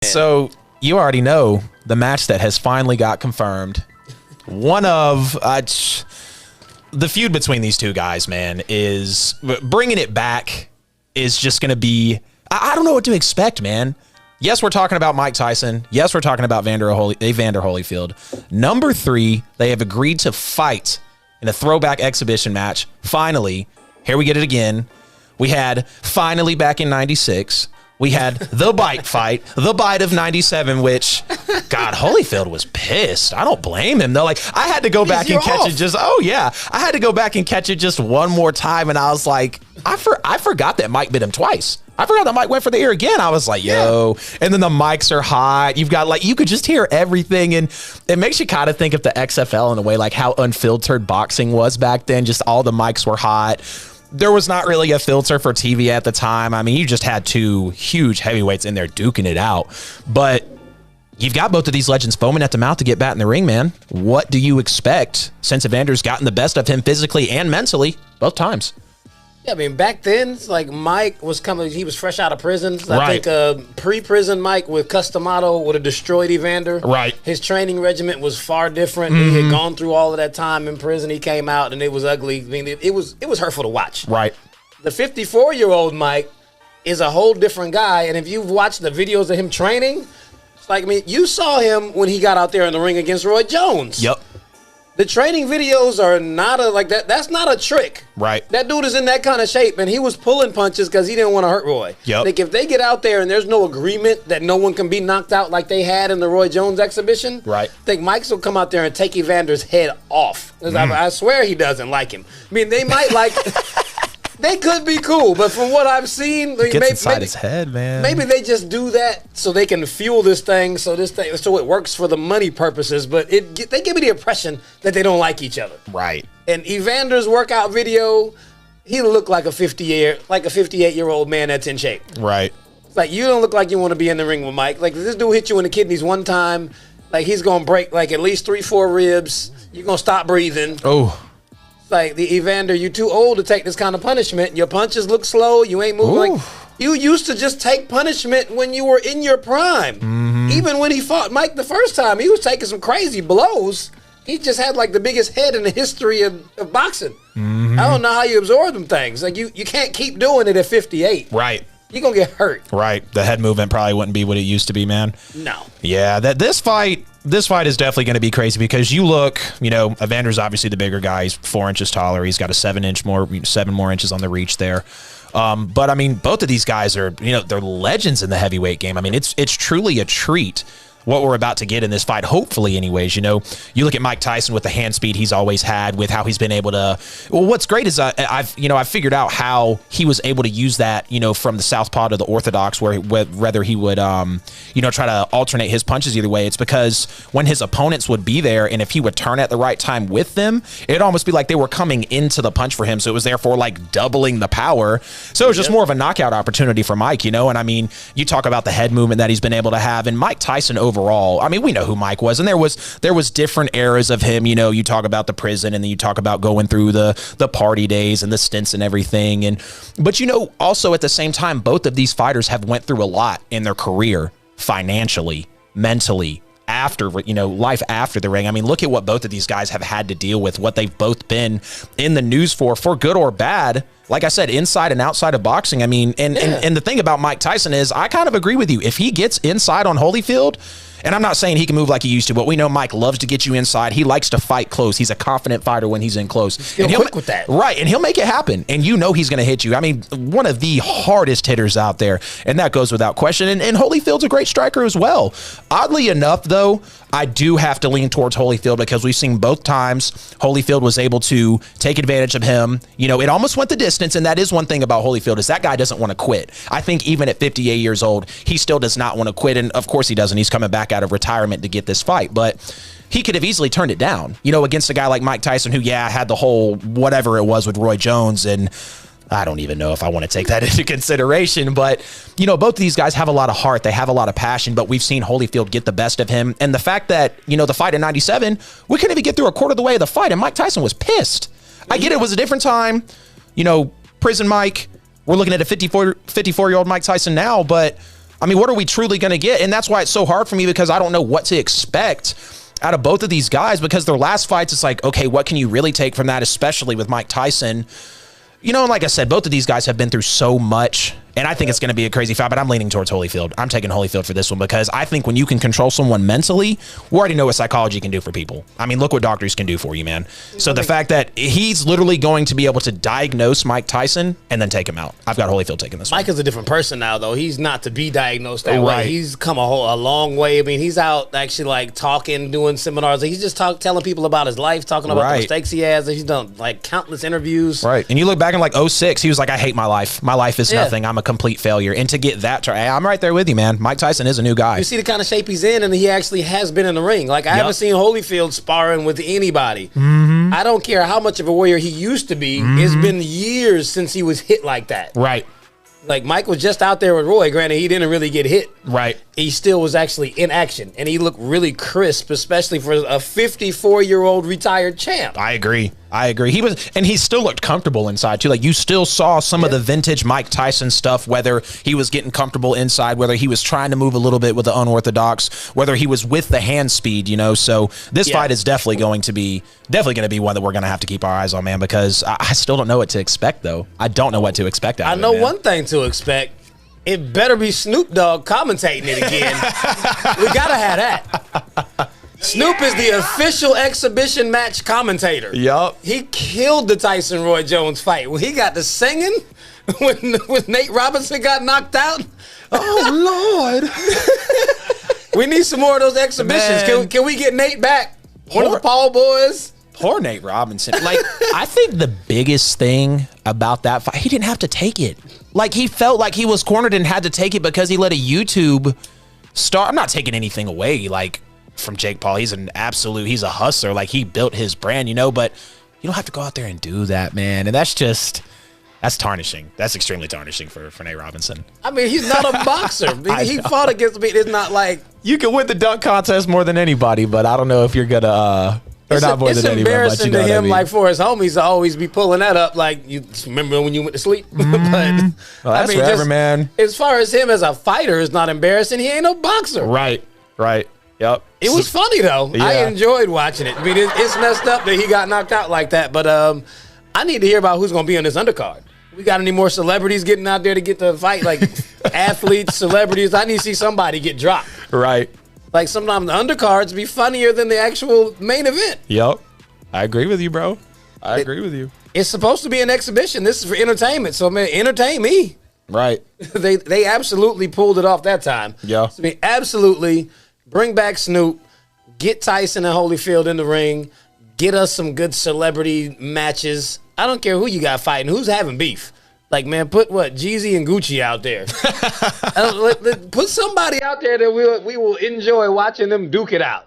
So you already know the match that has finally got confirmed. One of the feud between these two guys, man, is bringing it back is just going to be, I don't know what to expect, man. Yes, we're talking about Mike Tyson. Yes, we're talking about Evander Holyfield. Number 3, they have agreed to fight in a throwback exhibition match. Finally, here we get it again. We had finally back in 96. We had the bite fight, the bite of 97, which, God, Holyfield was pissed. I don't blame him, though. Like, I had to go back and catch it just, I had to go back and catch it just one more time, and I was like, I forgot that Mike bit him twice. I forgot that Mike went for the ear again. I was like, yo. Yeah. And then the mics are hot. You've got, like, you could just hear everything, and it makes you kind of think of the XFL in a way, like how unfiltered boxing was back then. Just all the mics were hot. There was not really a filter for TV at the time. I mean, you just had two huge heavyweights in there duking it out. But you've got both of these legends foaming at the mouth to get back in the ring, man. What do you expect since Evander's gotten the best of him physically and mentally both times? Yeah, I mean, back then, like, Mike was coming, he was fresh out of prison. I think pre-prison Mike with Customato would have destroyed Evander. Right. His training regiment was far different. He had gone through all of that time in prison. He came out, and it was ugly. I mean, it was hurtful to watch. Right. The 54-year-old Mike is a whole different guy, and if you've watched the videos of him training, it's like, I mean, you saw him when he got out there in the ring against Roy Jones. Yep. The training videos are not like that. That's not a trick. Right. That dude is in that kind of shape, and he was pulling punches because he didn't want to hurt Roy. Yep. Like, if they get out there and there's no agreement that no one can be knocked out like they had in the Roy Jones exhibition, right? I think Mike's will come out there and take Evander's head off. I swear he doesn't like him. I mean, they might like. They could be cool, but from what I've seen, like, gets inside his head, man. Maybe they just do that so they can fuel this thing, so it works for the money purposes. But they give me the impression that they don't like each other. Right. And Evander's workout video, he looked like a 58-year-old man that's in shape. Right. It's like, you don't look like you want to be in the ring with Mike. Like, if this dude hit you in the kidneys one time, like, he's gonna break like at least 3-4 ribs. You're gonna stop breathing. Oh. Like, the Evander, you too old to take this kind of punishment. Your punches look slow. You ain't moving. Like, you used to just take punishment when you were in your prime. Even when he fought Mike the first time, he was taking some crazy blows. He just had like the biggest head in the history of boxing. I don't know how you absorb them things. Like, you can't keep doing it at 58. Right. You're going to get hurt. Right. The head movement probably wouldn't be what it used to be, man. No. Yeah, this fight is definitely going to be crazy because you look, Evander's obviously the bigger guy. He's 4 inches taller. He's got a 7 more inches on the reach there. But I mean, both of these guys are, they're legends in the heavyweight game. I mean, it's truly a treat what we're about to get in this fight, hopefully anyways. You look at Mike Tyson with the hand speed he's always had, with how he's been able to, well, what's great is I've figured out how he was able to use that, from the southpaw to the orthodox, whether he would, try to alternate his punches either way. It's because when his opponents would be there, and if he would turn at the right time with them, it'd almost be like they were coming into the punch for him. So it was therefore like doubling the power. So it was just more of a knockout opportunity for Mike, and I mean, you talk about the head movement that he's been able to have, and Mike Tyson overall, I mean, we know who Mike was, and there was different eras of him. You talk about the prison, and then you talk about going through the party days and the stints and everything. But also at the same time, both of these fighters have went through a lot in their career, financially, mentally, after, life after the ring. I mean, look at what both of these guys have had to deal with, what they've both been in the news for good or bad. Like I said, inside and outside of boxing. I mean, and the thing about Mike Tyson is, I kind of agree with you. If he gets inside on Holyfield, and I'm not saying he can move like he used to, but we know Mike loves to get you inside. He likes to fight close. He's a confident fighter when he's in close. He'll quick with that. Right, and he'll make it happen. And he's going to hit you. I mean, one of the hardest hitters out there, and that goes without question. And Holyfield's a great striker as well. Oddly enough, though, I do have to lean towards Holyfield because we've seen both times Holyfield was able to take advantage of him. It almost went the distance, and that is one thing about Holyfield, is that guy doesn't want to quit. I think even at 58 years old, he still does not want to quit, and of course he doesn't. He's coming back out of retirement to get this fight, but he could have easily turned it down, against a guy like Mike Tyson, who, had the whole whatever it was with Roy Jones, and I don't even know if I want to take that into consideration, but, both of these guys have a lot of heart. They have a lot of passion, but we've seen Holyfield get the best of him. And the fact that, the fight in 97, we couldn't even get through a quarter of the way of the fight, and Mike Tyson was pissed. I get it was a different time, prison Mike. We're looking at a 54-year-old Mike Tyson now, but I mean, what are we truly going to get? And that's why it's so hard for me, because I don't know what to expect out of both of these guys, because their last fights, it's like, okay, what can you really take from that, especially with Mike Tyson? You know, and like I said, both of these guys have been through so much, and I think it's going to be a crazy fight, but I'm leaning towards Holyfield. I'm taking Holyfield for this one, because I think when you can control someone mentally, we already know what psychology can do for people. I mean, look what doctors can do for you, man. So the fact that he's literally going to be able to diagnose Mike Tyson and then take him out, I've got Holyfield taking this one. Mike is a different person now, though. He's not to be diagnosed that way. He's come a long way. I mean, he's out actually like talking, doing seminars. He's just telling people about his life, talking about the mistakes he has. He's done like countless interviews. Right. And you look back in like 06, he was like, I hate my life. My life is nothing. I'm a complete failure. And to get that, I'm right there with you, man. Mike Tyson is a new guy. You see the kind of shape he's in, and he actually has been in the ring. Like, I haven't seen Holyfield sparring with anybody. I don't care how much of a warrior he used to be. It's been years since he was hit like that. Right. Like, Mike was just out there with Roy. Granted, he didn't really get hit. Right. He still was actually in action, and he looked really crisp, especially for a 54-year-old retired champ. I agree. I agree. He still looked comfortable inside too. Like, you still saw some of the vintage Mike Tyson stuff, whether he was getting comfortable inside, whether he was trying to move a little bit with the unorthodox, whether he was with the hand speed, you know. So this fight is definitely going to be one that we're going to have to keep our eyes on, man, because I still don't know what to expect, though. I don't know what to expect out of it, I know one thing to expect. It better be Snoop Dogg commentating it again. We gotta have that. Snoop is the official exhibition match commentator. Yup. He killed the Tyson Roy Jones fight. When he got to singing, when Nate Robinson got knocked out. Oh, Lord. We need some more of those exhibitions. Can we get Nate back? One of the Paul boys? Poor Nate Robinson. Like, I think the biggest thing about that fight, he didn't have to take it. Like, he felt like he was cornered and had to take it because he let a YouTube star. I'm not taking anything away, like, from Jake Paul. He's a hustler. Like, he built his brand, you know, but you don't have to go out there and do that, man. And that's tarnishing. That's extremely tarnishing for Nate Robinson. I mean, he's not a boxer. He fought against me. It's not like... You can win the dunk contest more than anybody, but I don't know if you're going to... It's embarrassing to him, like, for his homies to always be pulling that up. Like, you remember when you went to sleep? But well, that's forever, man. As far as him as a fighter is not embarrassing. He ain't no boxer. Right. Yep. It was funny, though. Yeah. I enjoyed watching it. I mean, it's messed up that he got knocked out like that. But I need to hear about who's going to be on this undercard. We got any more celebrities getting out there to get the fight? Like, athletes, celebrities. I need to see somebody get dropped. Right. Like, sometimes the undercards be funnier than the actual main event. Yep. I agree with you, bro. I agree with you. It's supposed to be an exhibition. This is for entertainment. So, man, entertain me. Right. They absolutely pulled it off that time. Yeah. So, I mean, absolutely bring back Snoop, get Tyson and Holyfield in the ring, get us some good celebrity matches. I don't care who you got fighting, who's having beef. Like, man, put Jeezy and Gucci out there. Put somebody out there that we will enjoy watching them duke it out.